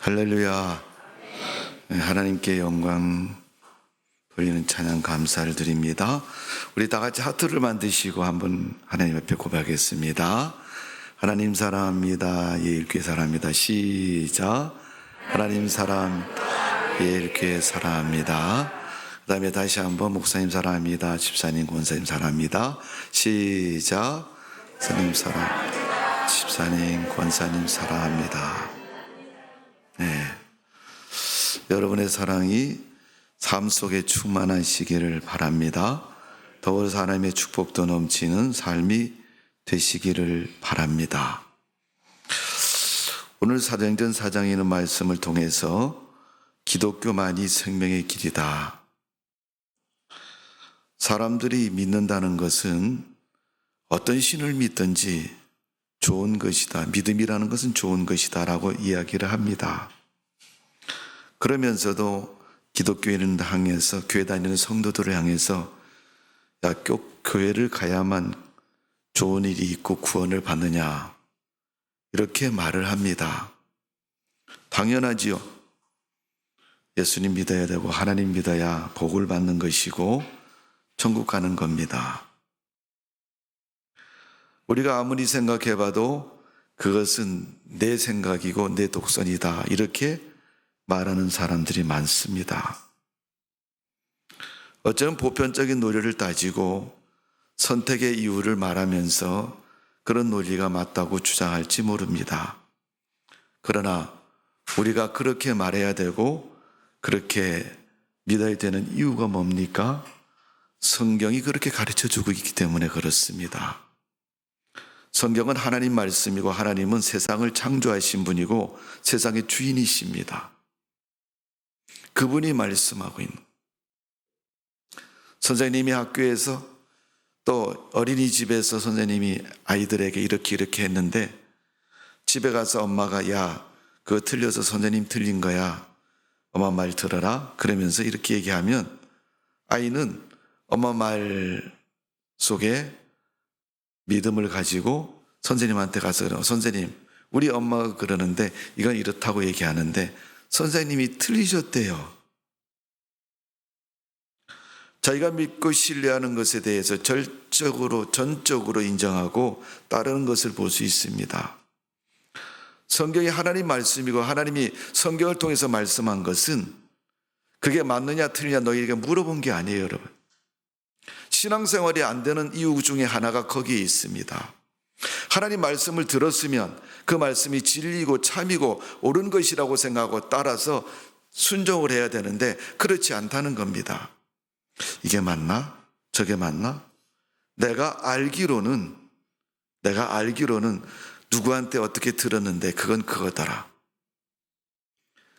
할렐루야. 하나님께 영광 돌리는 찬양 감사를 드립니다. 우리 다 같이 하트를 만드시고 한번 하나님 앞에 고백하겠습니다. 하나님 사랑합니다. 예일교회 사랑합니다. 시작. 하나님 사랑합니다. 예일교회 사랑합니다. 그 다음에 다시 한번 목사님 사랑합니다. 집사님, 권사님 사랑합니다. 시작. 목사님 사랑합니다. 집사님, 권사님 사랑합니다. 네. 여러분의 사랑이 삶 속에 충만하시기를 바랍니다. 더불어서 하나님의 축복도 넘치는 삶이 되시기를 바랍니다. 오늘 사도행전 4장에 있는 말씀을 통해서 기독교만이 생명의 길이다. 사람들이 믿는다는 것은 어떤 신을 믿든지 좋은 것이다. 믿음이라는 것은 좋은 것이다 라고 이야기를 합니다. 그러면서도 기독교인을 향해서, 교회 다니는 성도들을 향해서 야, 꼭 교회를 가야만 좋은 일이 있고 구원을 받느냐, 이렇게 말을 합니다. 당연하지요. 예수님 믿어야 되고 하나님 믿어야 복을 받는 것이고 천국 가는 겁니다. 우리가 아무리 생각해봐도 그것은 내 생각이고 내 독선이다, 이렇게 말하는 사람들이 많습니다. 어쩌면 보편적인 논리를 따지고 선택의 이유를 말하면서 그런 논리가 맞다고 주장할지 모릅니다. 그러나 우리가 그렇게 말해야 되고 그렇게 믿어야 되는 이유가 뭡니까? 성경이 그렇게 가르쳐주고 있기 때문에 그렇습니다. 성경은 하나님 말씀이고 하나님은 세상을 창조하신 분이고 세상의 주인이십니다. 그분이 말씀하고 있는, 선생님이 학교에서 또 어린이집에서 선생님이 아이들에게 이렇게 했는데 집에 가서 엄마가 야, 그거 틀려서 선생님 틀린 거야, 엄마 말 들어라, 그러면서 이렇게 얘기하면 아이는 엄마 말 속에 믿음을 가지고 선생님한테 가서 선생님, 우리 엄마가 그러는데 이건 이렇다고 얘기하는데 선생님이 틀리셨대요. 자기가 믿고 신뢰하는 것에 대해서 전적으로 인정하고 따르는 것을 볼 수 있습니다. 성경이 하나님 말씀이고 하나님이 성경을 통해서 말씀한 것은 그게 맞느냐 틀리냐 너희에게 물어본 게 아니에요, 여러분. 신앙생활이 안 되는 이유 중에 하나가 거기에 있습니다. 하나님 말씀을 들었으면 그 말씀이 진리고 참이고 옳은 것이라고 생각하고 따라서 순종을 해야 되는데 그렇지 않다는 겁니다. 이게 맞나? 저게 맞나? 내가 알기로는 누구한테 어떻게 들었는데 그건 그거더라.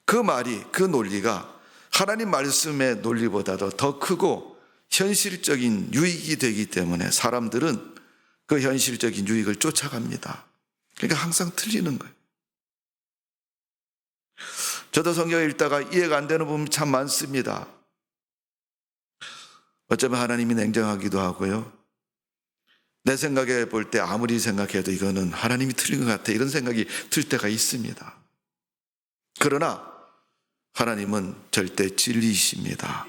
그 말이, 그 논리가 하나님 말씀의 논리보다도 더 크고 현실적인 유익이 되기 때문에 사람들은 그 현실적인 유익을 쫓아갑니다. 그러니까 항상 틀리는 거예요. 저도 성경을 읽다가 이해가 안 되는 부분이 참 많습니다. 어쩌면 하나님이 냉정하기도 하고요. 내 생각에 볼 때 아무리 생각해도 이거는 하나님이 틀린 것 같아, 이런 생각이 들 때가 있습니다. 그러나 하나님은 절대 진리이십니다.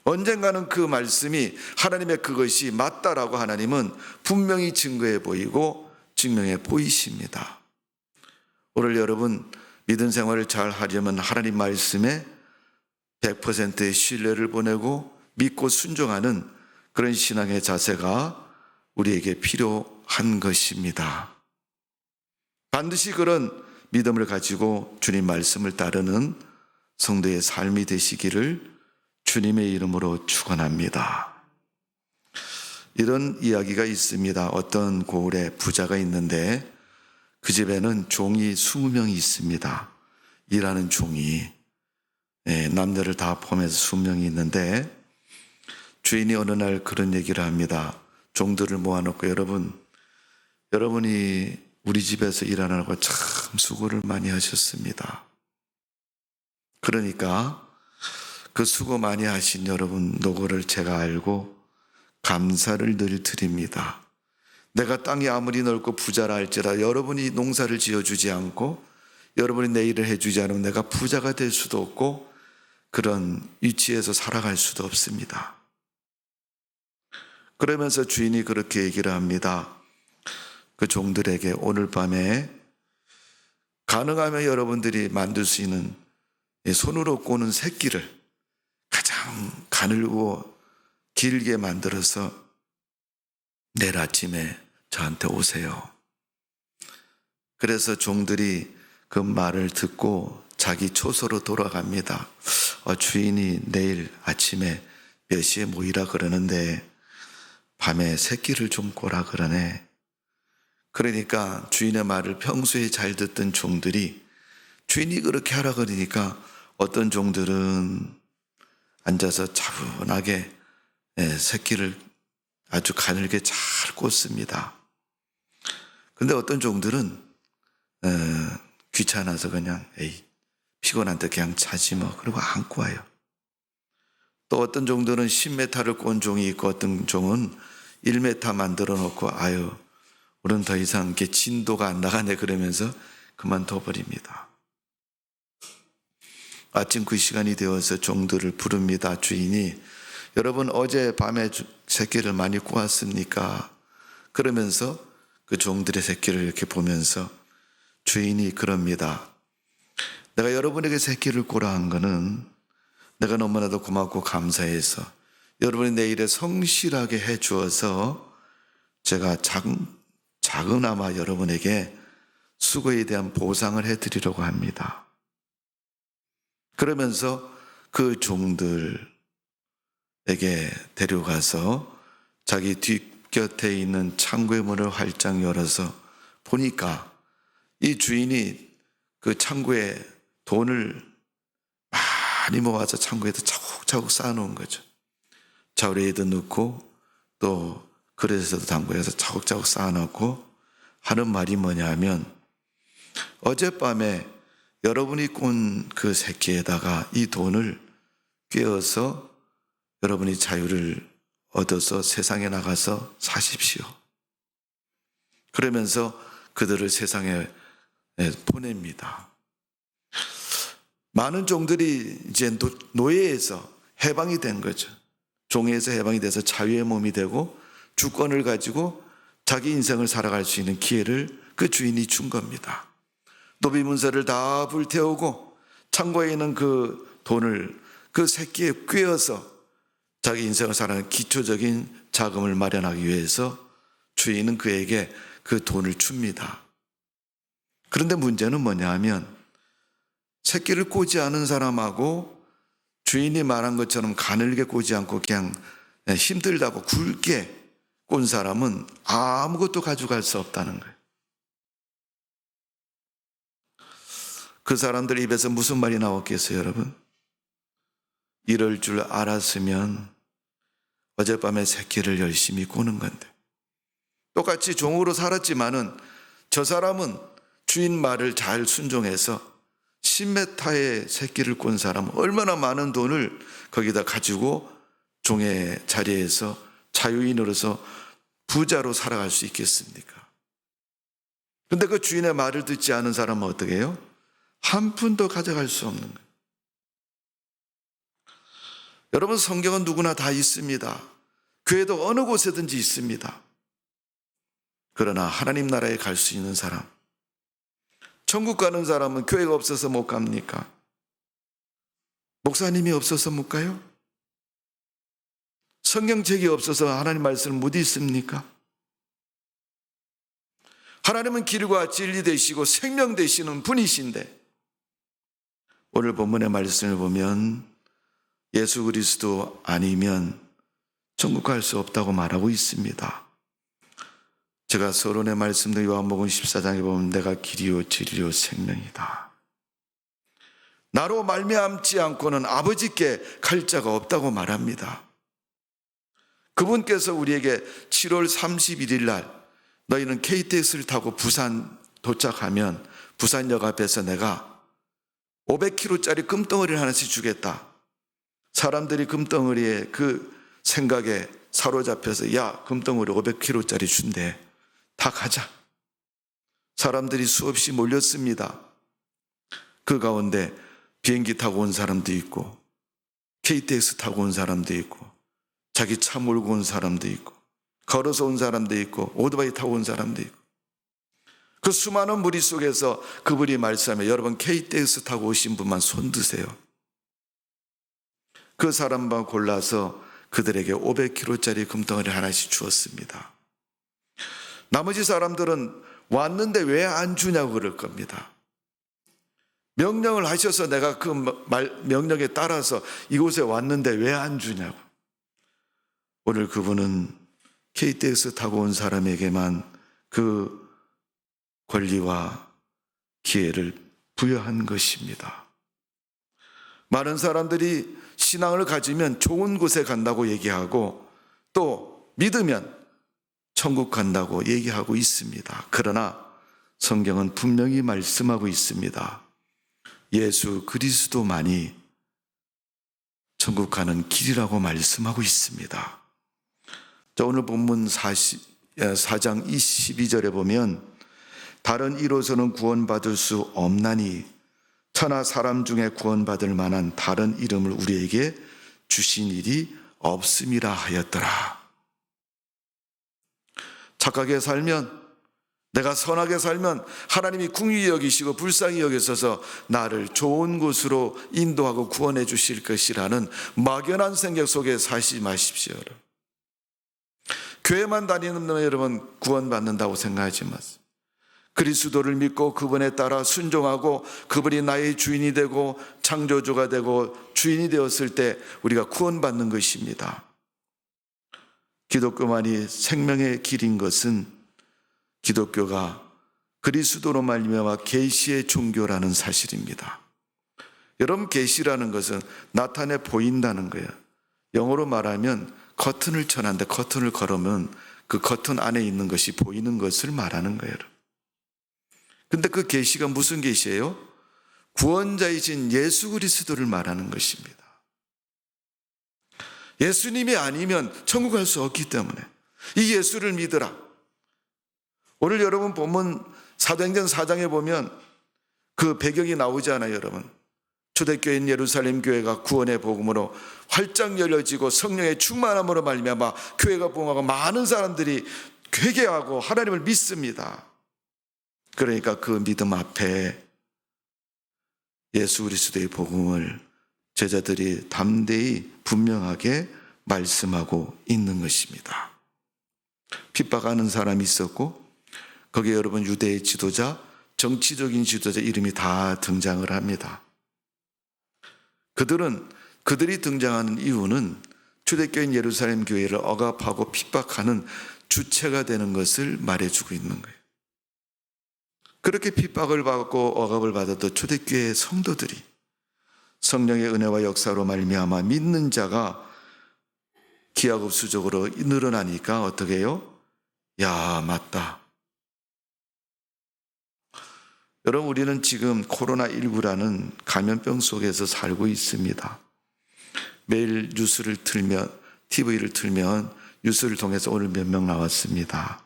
언젠가는 그 말씀이 하나님의 그것이 맞다라고 하나님은 분명히 증거해 보이고 증명해 보이십니다. 오늘 여러분 믿음 생활을 잘 하려면 하나님 말씀에 100%의 신뢰를 보내고 믿고 순종하는 그런 신앙의 자세가 우리에게 필요한 것입니다. 반드시 그런 믿음을 가지고 주님 말씀을 따르는 성도의 삶이 되시기를 주님의 이름으로 축원합니다. 이런 이야기가 있습니다. 어떤 고을에 부자가 있는데 그 집에는 종이 20명이 있습니다. 일하는 종이, 남녀를 다 포함해서 20명이 있는데 주인이 어느 날 그런 얘기를 합니다. 종들을 모아놓고 여러분이 우리 집에서 일하느라고 참 수고를 많이 하셨습니다. 그러니까 그 수고 많이 하신 여러분 노고를 제가 알고 감사를 늘 드립니다. 내가 땅이 아무리 넓고 부자라 할지라도 여러분이 농사를 지어주지 않고 여러분이 내 일을 해주지 않으면 내가 부자가 될 수도 없고 그런 위치에서 살아갈 수도 없습니다. 그러면서 주인이 그렇게 얘기를 합니다. 그 종들에게 오늘 밤에 가능하면 여러분들이 만들 수 있는 손으로 꼬는 새끼를 가장 가늘고 길게 만들어서 내일 아침에 저한테 오세요. 그래서 종들이 그 말을 듣고 자기 초소로 돌아갑니다. 주인이 내일 아침에 몇 시에 모이라 그러는데 밤에 새끼를 좀 꼬라 그러네. 그러니까 주인의 말을 평소에 잘 듣던 종들이 주인이 그렇게 하라 그러니까 어떤 종들은 앉아서 차분하게 새끼를 아주 가늘게 잘 꽂습니다. 근데 어떤 종들은 귀찮아서 그냥 피곤한데 그냥 자지 뭐 그리고 안고 와요. 또 어떤 종들은 10m를 꼰 종이 있고 어떤 종은 1m 만들어 놓고 우리는 더 이상 이렇게 진도가 안 나가네 그러면서 그만둬 버립니다. 아침 그 시간이 되어서 종들을 부릅니다. 주인이 여러분 어제 밤에 새끼를 많이 꼬았습니까? 그러면서 그 종들의 새끼를 이렇게 보면서 주인이 그럽니다. 내가 여러분에게 새끼를 꼬라 한 거는 내가 너무나도 고맙고 감사해서 여러분이 내 일에 성실하게 해 주어서 제가 작은아마 여러분에게 수고에 대한 보상을 해드리려고 합니다. 그러면서 그 종들에게 데려가서 자기 뒷곁에 있는 창고의 문을 활짝 열어서 보니까 이 주인이 그 창고에 돈을 많이 모아서 창고에도 차곡차곡 쌓아놓은 거죠. 자루에도 넣고 또 그릇에서도 담궈서 차곡차곡 쌓아놓고 하는 말이 뭐냐면 어젯밤에 여러분이 꼰 그 새끼에다가 이 돈을 꿰어서 여러분이 자유를 얻어서 세상에 나가서 사십시오. 그러면서 그들을 세상에 보냅니다. 많은 종들이 이제 노예에서 해방이 된 거죠. 종에서 해방이 돼서 자유의 몸이 되고 주권을 가지고 자기 인생을 살아갈 수 있는 기회를 그 주인이 준 겁니다. 노비 문서를 다 불태우고 창고에 있는 그 돈을 그 새끼에 꿰어서 자기 인생을 살아가는 기초적인 자금을 마련하기 위해서 주인은 그에게 그 돈을 줍니다. 그런데 문제는 뭐냐 하면 새끼를 꼬지 않은 사람하고 주인이 말한 것처럼 가늘게 꼬지 않고 그냥 힘들다고 굵게 꼰 사람은 아무것도 가져갈 수 없다는 거예요. 그 사람들 입에서 무슨 말이 나왔겠어요, 여러분? 이럴 줄 알았으면 어젯밤에 새끼를 열심히 꼬는 건데. 똑같이 종으로 살았지만은 저 사람은 주인 말을 잘 순종해서 10m의 새끼를 꼰 사람은 얼마나 많은 돈을 거기다 가지고 종의 자리에서 자유인으로서 부자로 살아갈 수 있겠습니까? 그런데 그 주인의 말을 듣지 않은 사람은 어떻게 해요? 한 푼도 가져갈 수 없는 거예요. 여러분 성경은 누구나 다 있습니다. 교회도 어느 곳에든지 있습니다. 그러나 하나님 나라에 갈 수 있는 사람, 천국 가는 사람은 교회가 없어서 못 갑니까? 목사님이 없어서 못 가요? 성경책이 없어서 하나님 말씀을 못 읽습니까? 하나님은 길과 진리 되시고 생명 되시는 분이신데 오늘 본문의 말씀을 보면 예수 그리스도 아니면 천국 갈 수 없다고 말하고 있습니다. 제가 서론의 말씀도 요한복음 14장에 보면 내가 길이요 진리요 생명이다. 나로 말미암지 않고는 아버지께 갈 자가 없다고 말합니다. 그분께서 우리에게 7월 31일 날 너희는 KTX를 타고 부산 도착하면 부산역 앞에서 내가 500kg짜리 금덩어리를 하나씩 주겠다. 사람들이 금덩어리에 그 생각에 사로잡혀서 야 금덩어리 500kg짜리 준대. 다 가자. 사람들이 수없이 몰렸습니다. 그 가운데 비행기 타고 온 사람도 있고 KTX 타고 온 사람도 있고 자기 차 몰고 온 사람도 있고 걸어서 온 사람도 있고 오토바이 타고 온 사람도 있고 그 수많은 무리 속에서 그분이 말씀하며 여러분 KTX 타고 오신 분만 손 드세요. 그 사람만 골라서 그들에게 500kg짜리 금덩어리 하나씩 주었습니다. 나머지 사람들은 왔는데 왜 안 주냐고 그럴 겁니다. 명령을 하셔서 내가 그 명령에 따라서 이곳에 왔는데 왜 안 주냐고. 오늘 그분은 KTX 타고 온 사람에게만 그 권리와 기회를 부여한 것입니다. 많은 사람들이 신앙을 가지면 좋은 곳에 간다고 얘기하고 또 믿으면 천국 간다고 얘기하고 있습니다. 그러나 성경은 분명히 말씀하고 있습니다. 예수 그리스도만이 천국 가는 길이라고 말씀하고 있습니다. 자, 오늘 본문 4장 22절에 보면 다른 이로서는 구원받을 수 없나니 천하 사람 중에 구원받을 만한 다른 이름을 우리에게 주신 일이 없음이라 하였더라. 착하게 살면, 내가 선하게 살면 하나님이 긍휼히 여기시고 불쌍히 여기셔서 나를 좋은 곳으로 인도하고 구원해 주실 것이라는 막연한 생각 속에 사시지 마십시오. 교회만 다니는 여러분 구원받는다고 생각하지 마세요. 그리스도를 믿고 그분에 따라 순종하고 그분이 나의 주인이 되고 창조주가 되고 주인이 되었을 때 우리가 구원받는 것입니다. 기독교만이 생명의 길인 것은 기독교가 그리스도로 말미암아 계시의 종교라는 사실입니다. 여러분, 계시라는 것은 나타내 보인다는 거예요. 영어로 말하면 커튼을 쳐놨는데 커튼을 걸으면 그 커튼 안에 있는 것이 보이는 것을 말하는 거예요. 근데 그 계시가 무슨 계시예요? 구원자이신 예수 그리스도를 말하는 것입니다. 예수님이 아니면 천국 갈 수 없기 때문에 이 예수를 믿으라. 오늘 여러분 본문 사도행전 4장에 보면 그 배경이 나오지 않아요, 여러분. 초대교회인 예루살렘 교회가 구원의 복음으로 활짝 열려지고 성령의 충만함으로 말미암아 교회가 부흥하고 많은 사람들이 회개하고 하나님을 믿습니다. 그러니까 그 믿음 앞에 예수 그리스도의 복음을 제자들이 담대히 분명하게 말씀하고 있는 것입니다. 핍박하는 사람이 있었고 거기에 여러분 유대의 지도자, 정치적인 지도자 이름이 다 등장을 합니다. 그들이 등장하는 이유는 초대교인 예루살렘 교회를 억압하고 핍박하는 주체가 되는 것을 말해주고 있는 거예요. 그렇게 핍박을 받고 억압을 받았던 초대교회 성도들이 성령의 은혜와 역사로 말미암아 믿는 자가 기하급수적으로 늘어나니까 어떻게 해요? 야, 맞다. 여러분, 우리는 지금 코로나19라는 감염병 속에서 살고 있습니다. 매일 뉴스를 틀면, TV를 틀면 뉴스를 통해서 오늘 몇 명 나왔습니다.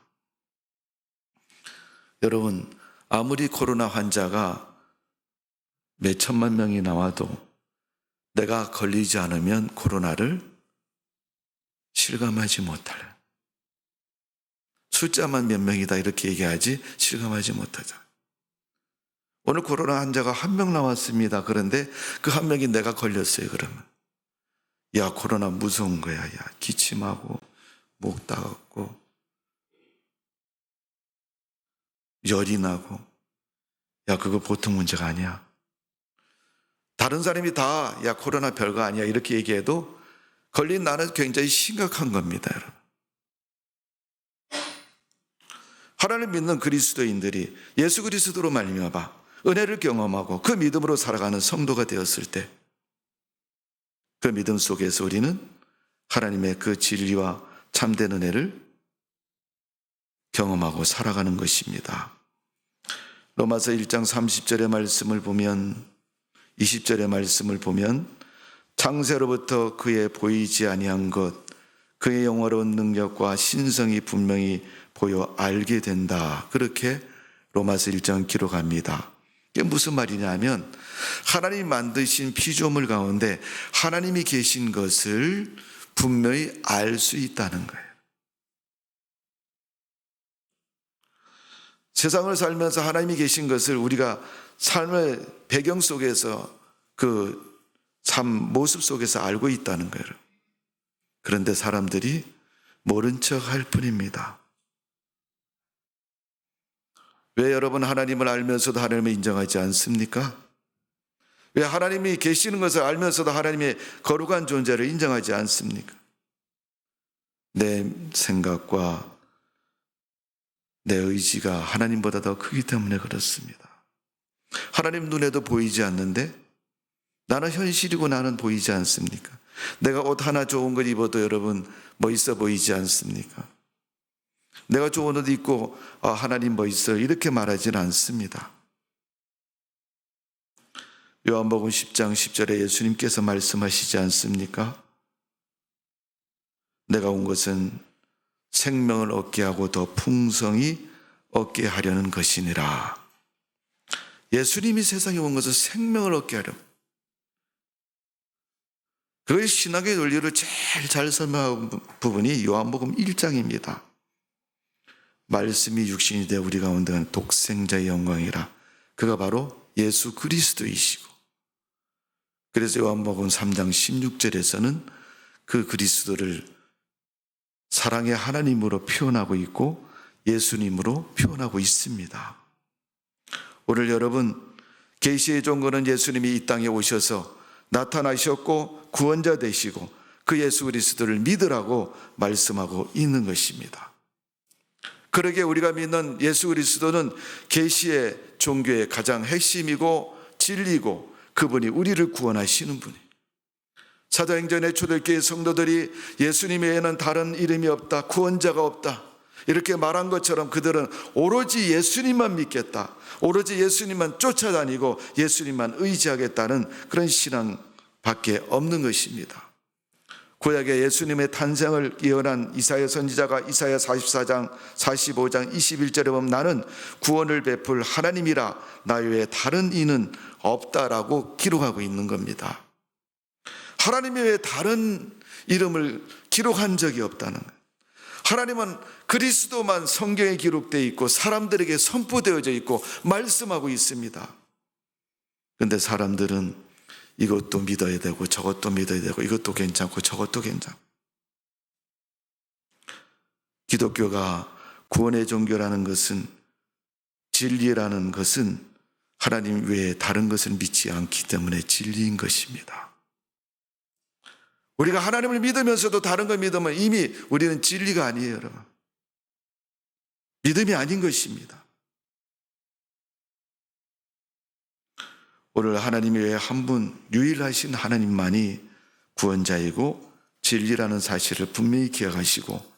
여러분, 아무리 코로나 환자가 몇 천만 명이 나와도 내가 걸리지 않으면 코로나를 실감하지 못할래. 숫자만 몇 명이다 이렇게 얘기하지 실감하지 못하자. 오늘 코로나 환자가 한 명 나왔습니다. 그런데 그 한 명이 내가 걸렸어요. 그러면 야, 코로나 무서운 거야. 야, 기침하고 목 따갑고 열이 나고, 야, 그거 보통 문제가 아니야. 다른 사람이 다 야, 코로나 별거 아니야 이렇게 얘기해도 걸린 나는 굉장히 심각한 겁니다, 여러분. 하나님 믿는 그리스도인들이 예수 그리스도로 말미암아 은혜를 경험하고 그 믿음으로 살아가는 성도가 되었을 때 그 믿음 속에서 우리는 하나님의 그 진리와 참된 은혜를 경험하고 살아가는 것입니다. 로마서 1장 30절의 말씀을 보면 20절의 말씀을 보면 창세로부터 그의 보이지 아니한 것 그의 영화로운 능력과 신성이 분명히 보여 알게 된다. 그렇게 로마서 1장 기록합니다. 이게 무슨 말이냐면 하나님이 만드신 피조물 가운데 하나님이 계신 것을 분명히 알 수 있다는 거예요. 세상을 살면서 하나님이 계신 것을 우리가 삶의 배경 속에서 그 삶 모습 속에서 알고 있다는 거예요. 그런데 사람들이 모른 척 할 뿐입니다. 왜 여러분 하나님을 알면서도 하나님을 인정하지 않습니까? 왜 하나님이 계시는 것을 알면서도 하나님의 거룩한 존재를 인정하지 않습니까? 내 생각과 내 의지가 하나님보다 더 크기 때문에 그렇습니다. 하나님 눈에도 보이지 않는데 나는 현실이고 나는 보이지 않습니까? 내가 옷 하나 좋은 걸 입어도 여러분 멋있어 보이지 않습니까? 내가 좋은 옷 입고 하나님 멋있어 이렇게 말하지는 않습니다. 요한복음 10장 10절에 예수님께서 말씀하시지 않습니까? 내가 온 것은 생명을 얻게 하고 더 풍성히 얻게 하려는 것이니라. 예수님이 세상에 온 것은 생명을 얻게 하려. 그의 신학의 논리를 제일 잘 설명한 부분이 요한복음 1장입니다. 말씀이 육신이 되어 우리 가운데 독생자의 영광이라. 그가 바로 예수 그리스도이시고, 그래서 요한복음 3장 16절에서는 그 그리스도를 사랑의 하나님으로 표현하고 있고 예수님으로 표현하고 있습니다. 오늘 여러분, 계시의 종거는 예수님이 이 땅에 오셔서 나타나셨고 구원자 되시고 그 예수 그리스도를 믿으라고 말씀하고 있는 것입니다. 그러게 우리가 믿는 예수 그리스도는 계시의 종교의 가장 핵심이고 진리고 그분이 우리를 구원하시는 분이. 사도행전의 초대교회 성도들이 예수님 외에는 다른 이름이 없다, 구원자가 없다 이렇게 말한 것처럼 그들은 오로지 예수님만 믿겠다, 오로지 예수님만 쫓아다니고 예수님만 의지하겠다는 그런 신앙밖에 없는 것입니다. 구약의 예수님의 탄생을 예언한 이사야 선지자가 이사야 44장 45장 21절에 보면 나는 구원을 베풀 하나님이라 나 외에 다른 이는 없다라고 기록하고 있는 겁니다. 하나님 외에 다른 이름을 기록한 적이 없다는 거예요. 하나님은 그리스도만 성경에 기록되어 있고 사람들에게 선포되어져 있고 말씀하고 있습니다. 그런데 사람들은 이것도 믿어야 되고 저것도 믿어야 되고 이것도 괜찮고 저것도 괜찮고. 기독교가 구원의 종교라는 것은, 진리라는 것은 하나님 외에 다른 것을 믿지 않기 때문에 진리인 것입니다. 우리가 하나님을 믿으면서도 다른 걸 믿으면 이미 우리는 진리가 아니에요, 여러분. 믿음이 아닌 것입니다. 오늘 하나님 외에 한 분, 유일하신 하나님만이 구원자이고 진리라는 사실을 분명히 기억하시고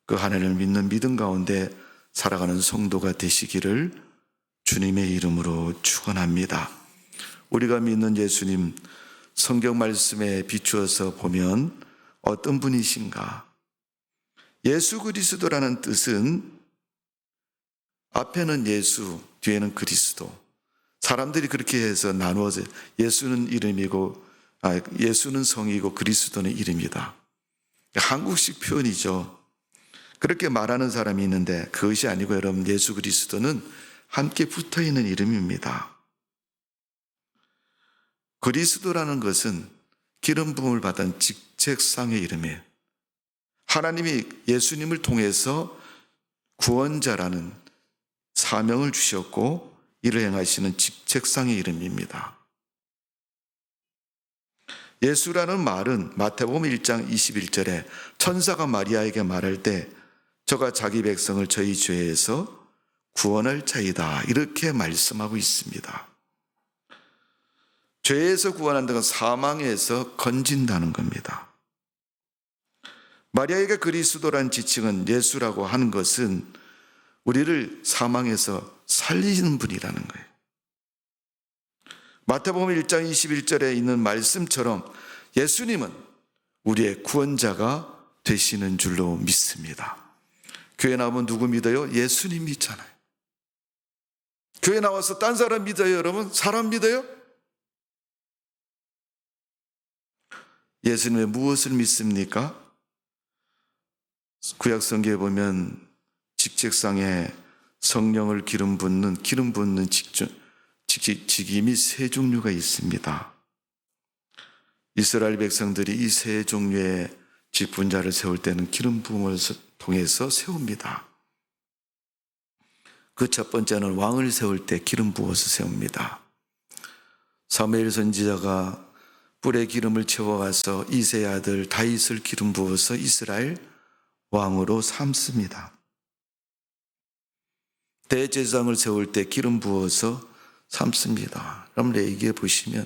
그 하나님을 믿는 믿음 가운데 살아가는 성도가 되시기를 주님의 이름으로 축원합니다. 우리가 믿는 예수님, 성경 말씀에 비추어서 보면 어떤 분이신가? 예수 그리스도라는 뜻은 앞에는 예수, 뒤에는 그리스도. 사람들이 그렇게 해서 나누어져 예수는 이름이고 예수는 성이고 그리스도는 이름이다. 한국식 표현이죠. 그렇게 말하는 사람이 있는데 그것이 아니고 여러분, 예수 그리스도는 함께 붙어있는 이름입니다. 그리스도라는 것은 기름 부음을 받은 직책상의 이름이에요. 하나님이 예수님을 통해서 구원자라는 사명을 주셨고 이를 행하시는 직책상의 이름입니다. 예수라는 말은 마태복음 1장 21절에 천사가 마리아에게 말할 때 저가 자기 백성을 저희 죄에서 구원할 자이다 이렇게 말씀하고 있습니다. 죄에서 구원한다는 건 사망에서 건진다는 겁니다. 마리아에게 그리스도란 지칭은 예수라고 하는 것은 우리를 사망에서 살리시는 분이라는 거예요. 마태복음 1장 21절에 있는 말씀처럼 예수님은 우리의 구원자가 되시는 줄로 믿습니다. 교회 나오면 누구 믿어요? 예수님 믿잖아요. 교회 나와서 딴 사람 믿어요, 여러분? 사람 믿어요? 예수님의 무엇을 믿습니까? 구약 성경에 보면 직책상에 성령을 기름 붓는 직임이 세 종류가 있습니다. 이스라엘 백성들이 이 세 종류의 직분자를 세울 때는 기름 부음을 통해서 세웁니다. 그 첫 번째는 왕을 세울 때 기름 부어서 세웁니다. 사무엘 선지자가 뿔에 기름을 채워가서 이새의 아들 다윗을 기름 부어서 이스라엘 왕으로 삼습니다. 대제사장을 세울 때 기름 부어서 삼습니다. 그럼 레위기에 보시면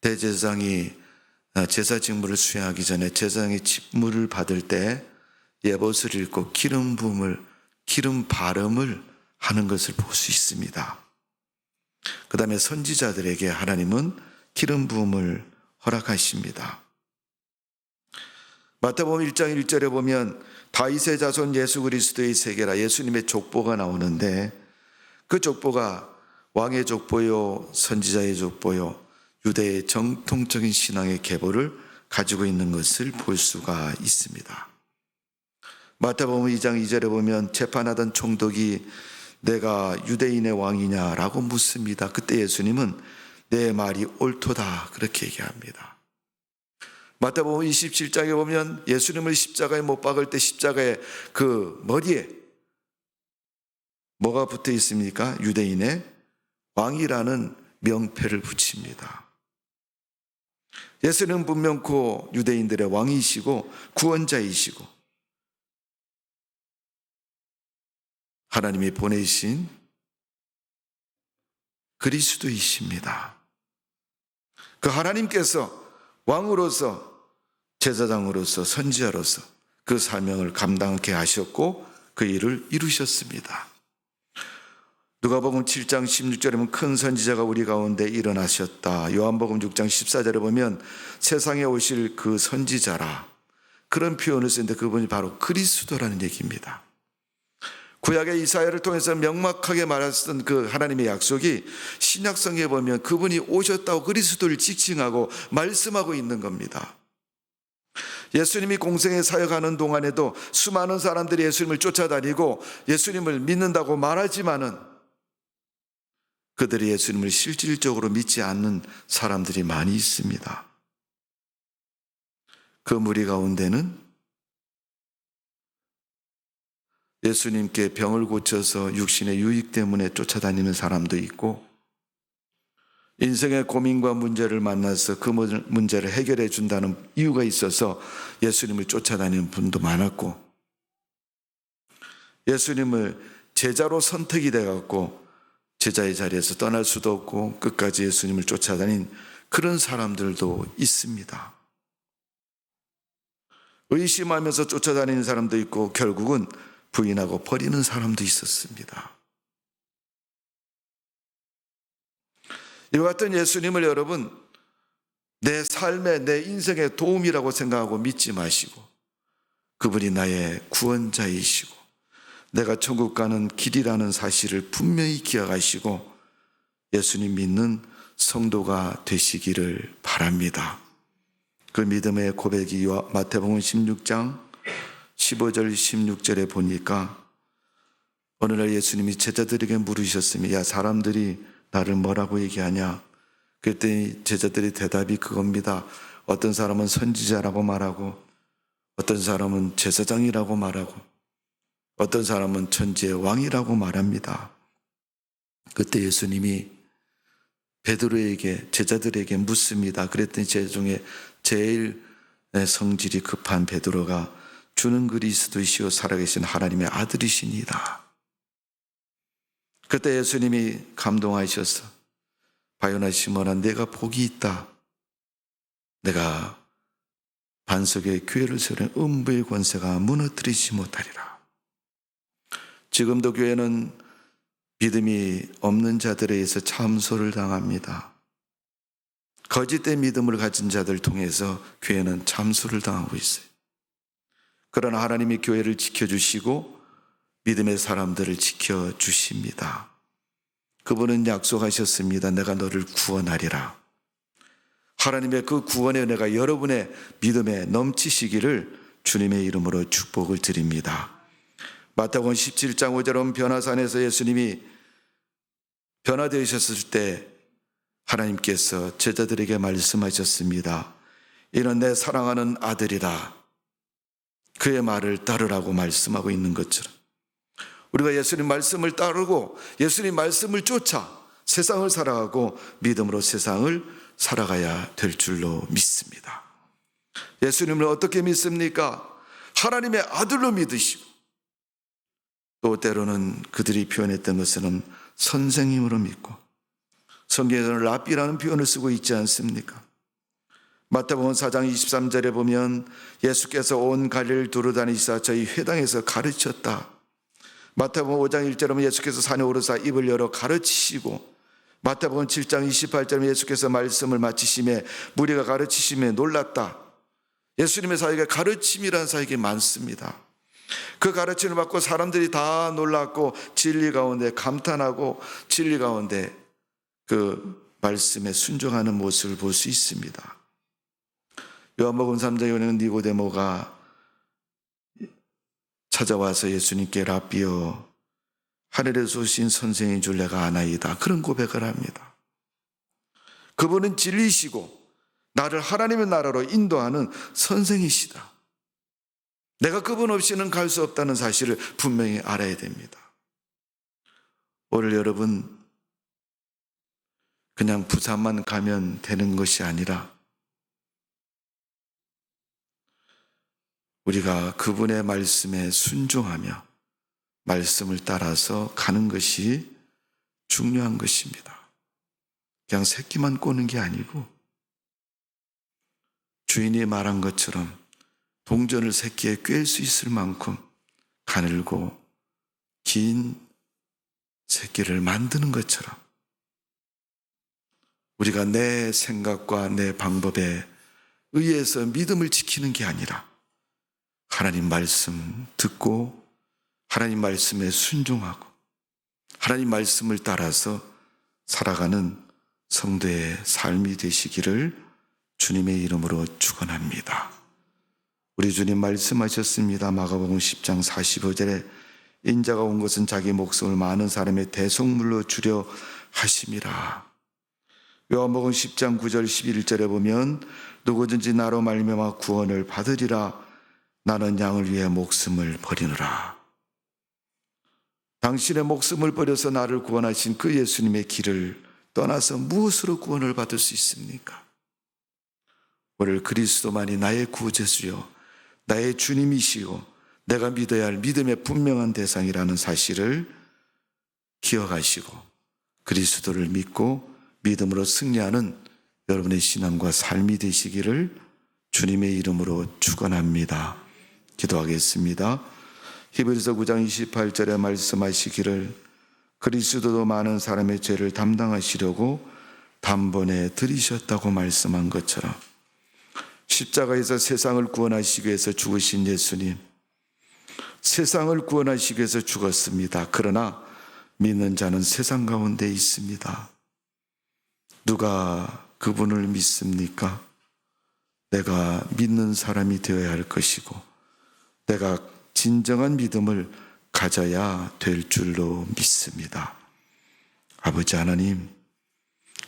대제사장이 제사 직무를 수행하기 전에 제사장이 직무를 받을 때 예봇을 읽고 기름 부음을, 기름 발음을 하는 것을 볼 수 있습니다. 그 다음에 선지자들에게 하나님은 기름 부음을 허락하십니다. 마태복음 1장 1절에 보면 다윗의 자손 예수 그리스도의 세계라 예수님의 족보가 나오는데 그 족보가 왕의 족보요 선지자의 족보요 유대의 정통적인 신앙의 계보를 가지고 있는 것을 볼 수가 있습니다. 마태복음 2장 2절에 보면 재판하던 총독이 내가 유대인의 왕이냐라고 묻습니다. 그때 예수님은 내 말이 옳도다 그렇게 얘기합니다. 마태복음 27장에 보면 예수님을 십자가에 못 박을 때 십자가의 그 머리에 뭐가 붙어 있습니까? 유대인의 왕이라는 명패를 붙입니다. 예수님은 분명코 유대인들의 왕이시고 구원자이시고 하나님이 보내신 그리스도이십니다. 그 하나님께서 왕으로서 제사장으로서 선지자로서 그 사명을 감당하게 하셨고 그 일을 이루셨습니다. 누가복음 7장 16절에 보면 큰 선지자가 우리 가운데 일어나셨다. 요한복음 6장 14절에 보면 세상에 오실 그 선지자라 그런 표현을 쓰는데 그분이 바로 그리스도라는 얘기입니다. 구약의 이사야를 통해서 명확하게 말했던 그 하나님의 약속이 신약성에 보면 그분이 오셨다고 그리스도를 지칭하고 말씀하고 있는 겁니다. 예수님이 공생에 사역하는 동안에도 수많은 사람들이 예수님을 쫓아다니고 예수님을 믿는다고 말하지만은 그들이 예수님을 실질적으로 믿지 않는 사람들이 많이 있습니다. 그 무리 가운데는 예수님께 병을 고쳐서 육신의 유익 때문에 쫓아다니는 사람도 있고 인생의 고민과 문제를 만나서 그 문제를 해결해 준다는 이유가 있어서 예수님을 쫓아다니는 분도 많았고 예수님을 제자로 선택이 돼갖고 제자의 자리에서 떠날 수도 없고 끝까지 예수님을 쫓아다닌 그런 사람들도 있습니다. 의심하면서 쫓아다니는 사람도 있고 결국은 부인하고 버리는 사람도 있었습니다. 이와 같은 예수님을 여러분 내 삶에 내 인생의 도움이라고 생각하고 믿지 마시고 그분이 나의 구원자이시고 내가 천국 가는 길이라는 사실을 분명히 기억하시고 예수님 믿는 성도가 되시기를 바랍니다. 그 믿음의 고백이 마태복음 16장 15절 16절에 보니까 어느 날 예수님이 제자들에게 물으셨으며 야 사람들이 나를 뭐라고 얘기하냐? 그랬더니 제자들의 대답이 그겁니다. 어떤 사람은 선지자라고 말하고 어떤 사람은 제사장이라고 말하고 어떤 사람은 천지의 왕이라고 말합니다. 그때 예수님이 베드로에게 제자들에게 묻습니다. 그랬더니 제 중에 제일 성질이 급한 베드로가 주는 그리스도이시오 살아계신 하나님의 아들이시니다. 그때 예수님이 감동하셔서 바요나 시몬아 내가 복이 있다. 내가 반석의 교회를 세우는 음부의 권세가 무너뜨리지 못하리라. 지금도 교회는 믿음이 없는 자들에 의해서 참소를 당합니다. 거짓된 믿음을 가진 자들 통해서 교회는 참소를 당하고 있어요. 그러나 하나님이 교회를 지켜주시고 믿음의 사람들을 지켜주십니다. 그분은 약속하셨습니다. 내가 너를 구원하리라. 하나님의 그 구원의 은혜가 여러분의 믿음에 넘치시기를 주님의 이름으로 축복을 드립니다. 마태복음 17장 5절은 변화산에서 예수님이 변화되셨을 때 하나님께서 제자들에게 말씀하셨습니다. 이는 내 사랑하는 아들이라. 그의 말을 따르라고 말씀하고 있는 것처럼 우리가 예수님 말씀을 따르고 예수님 말씀을 쫓아 세상을 살아가고 믿음으로 세상을 살아가야 될 줄로 믿습니다. 예수님을 어떻게 믿습니까? 하나님의 아들로 믿으시고 또 때로는 그들이 표현했던 것은 선생님으로 믿고 성경에서는 랍비라는 표현을 쓰고 있지 않습니까? 마태복음 4장 23절에 보면 예수께서 온 갈릴리를 두루다니시사 저희 회당에서 가르쳤다. 마태복음 5장 1절에 보면 예수께서 산에 오르사 입을 열어 가르치시고 마태복음 7장 28절에 예수께서 말씀을 마치심에 무리가 가르치심에 놀랐다. 예수님의 사역에 가르침이라는 사역이 많습니다. 그 가르침을 받고 사람들이 다 놀랐고 진리 가운데 감탄하고 진리 가운데 그 말씀에 순종하는 모습을 볼 수 있습니다. 요한복음 3장에 보면 니고데모가 찾아와서 예수님께 랍비여 하늘에서 오신 선생인 줄 내가 아나이다. 그런 고백을 합니다. 그분은 진리시고 나를 하나님의 나라로 인도하는 선생이시다. 내가 그분 없이는 갈 수 없다는 사실을 분명히 알아야 됩니다. 오늘 여러분 그냥 부산만 가면 되는 것이 아니라 우리가 그분의 말씀에 순종하며 말씀을 따라서 가는 것이 중요한 것입니다. 그냥 새끼만 꼬는 게 아니고 주인이 말한 것처럼 동전을 새끼에 꿰일 수 있을 만큼 가늘고 긴 새끼를 만드는 것처럼 우리가 내 생각과 내 방법에 의해서 믿음을 지키는 게 아니라 하나님 말씀 듣고 하나님 말씀에 순종하고 하나님 말씀을 따라서 살아가는 성도의 삶이 되시기를 주님의 이름으로 축원합니다. 우리 주님 말씀하셨습니다. 마가복음 10장 45절에 인자가 온 것은 자기 목숨을 많은 사람의 대속물로 주려 하심이라. 요한복음 10장 9절 11절에 보면 누구든지 나로 말미암아 구원을 받으리라. 나는 양을 위해 목숨을 버리노라. 당신의 목숨을 버려서 나를 구원하신 그 예수님의 길을 떠나서 무엇으로 구원을 받을 수 있습니까? 오늘 그리스도만이 나의 구주시요 나의 주님이시요 내가 믿어야 할 믿음의 분명한 대상이라는 사실을 기억하시고 그리스도를 믿고 믿음으로 승리하는 여러분의 신앙과 삶이 되시기를 주님의 이름으로 축원합니다. 기도하겠습니다. 히브리서 9장 28절에 말씀하시기를 그리스도도 많은 사람의 죄를 담당하시려고 단번에 들이셨다고 말씀한 것처럼 십자가에서 세상을 구원하시기 위해서 죽으신 예수님, 세상을 구원하시기 위해서 죽었습니다. 그러나 믿는 자는 세상 가운데 있습니다. 누가 그분을 믿습니까? 내가 믿는 사람이 되어야 할 것이고 내가 진정한 믿음을 가져야 될 줄로 믿습니다. 아버지 하나님,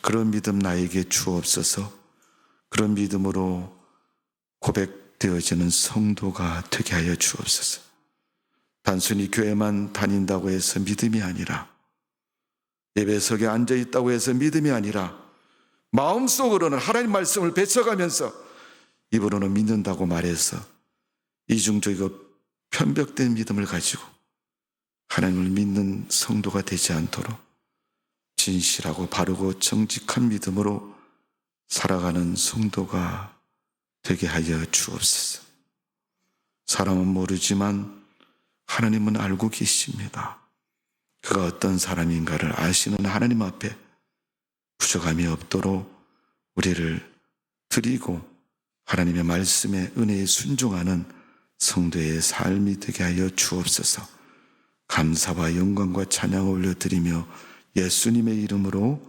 그런 믿음 나에게 주옵소서. 그런 믿음으로 고백되어지는 성도가 되게 하여 주옵소서. 단순히 교회만 다닌다고 해서 믿음이 아니라 예배석에 앉아있다고 해서 믿음이 아니라 마음속으로는 하나님 말씀을 뱉어가면서 입으로는 믿는다고 말해서 이중적이고 편벽된 믿음을 가지고 하나님을 믿는 성도가 되지 않도록 진실하고 바르고 정직한 믿음으로 살아가는 성도가 되게 하여 주옵소서. 사람은 모르지만 하나님은 알고 계십니다. 그가 어떤 사람인가를 아시는 하나님 앞에 부족함이 없도록 우리를 드리고 하나님의 말씀에 은혜에 순종하는 성도의 삶이 되게 하여 주옵소서. 감사와 영광과 찬양을 올려드리며 예수님의 이름으로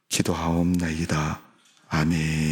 기도하옵나이다. 아멘.